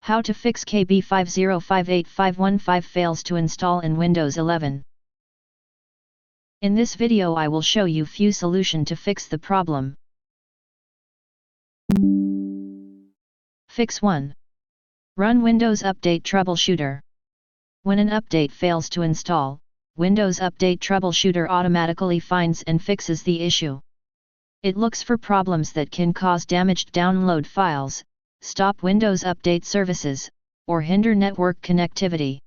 How to fix KB5058515 fails to install in Windows 11. In this video I will show you few solution to fix the problem. Fix 1. Run Windows Update Troubleshooter. When an update fails to install, Windows Update Troubleshooter automatically finds and fixes the issue. It looks for problems that can cause damaged download files, stop Windows Update services, or hinder network connectivity.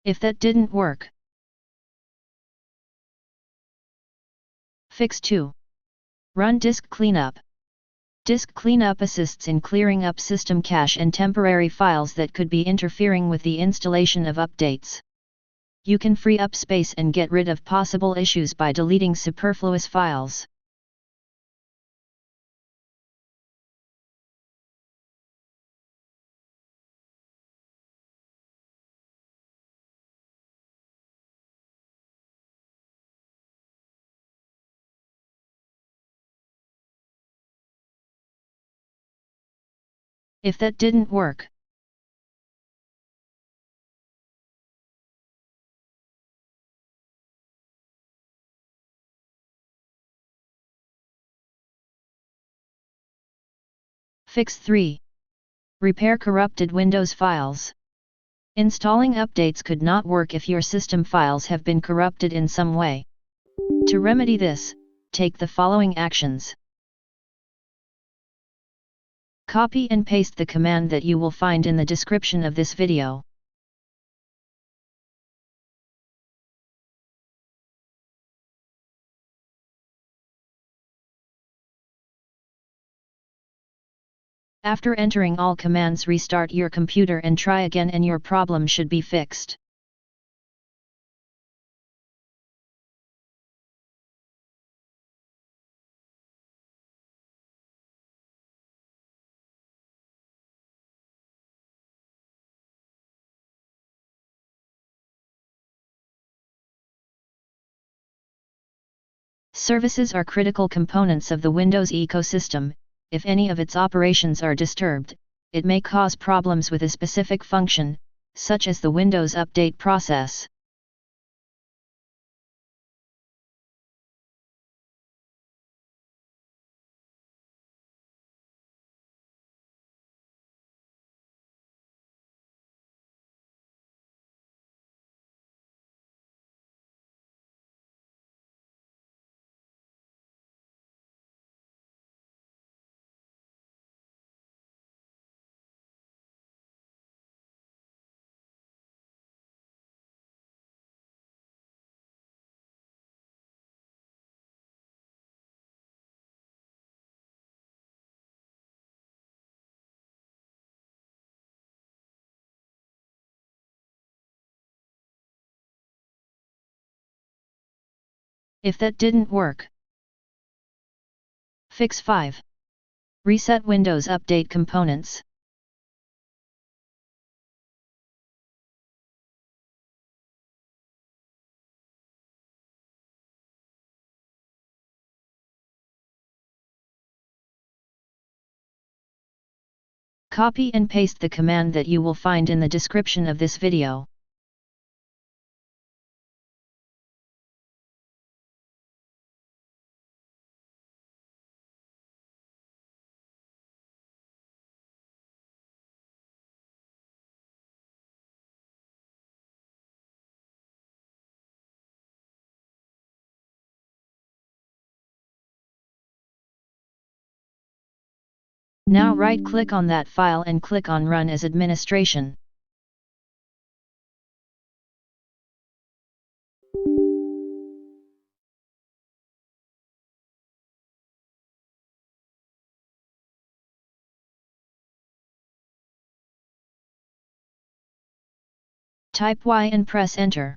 If that didn't work, fix 2. Run Disk Cleanup. Disk Cleanup assists in clearing up system cache and temporary files that could be interfering with the installation of updates. You can free up space and get rid of possible issues by deleting superfluous files. If that didn't work, fix 3. Repair corrupted Windows files. Installing updates could not work if your system files have been corrupted in some way. To remedy this, take the following actions. Copy and paste the command that you will find in the description of this video. After entering all commands, restart your computer and try again, and your problem should be fixed. Services are critical components of the Windows ecosystem. If any of its operations are disturbed, it may cause problems with a specific function, such as the Windows update process. If that didn't work, fix 5. Reset Windows Update components. Copy and paste the command that you will find in the description of this video. Now right-click on that file and click on Run as Administration. Type Y and press Enter.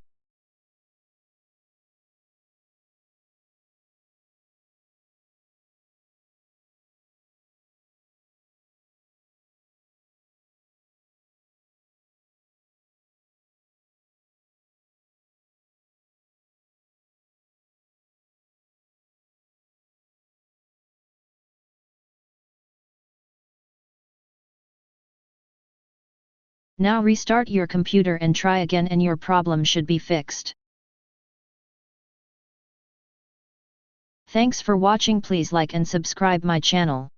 Now restart your computer and try again and your problem should be fixed. Thanks for watching. Please like and subscribe my channel.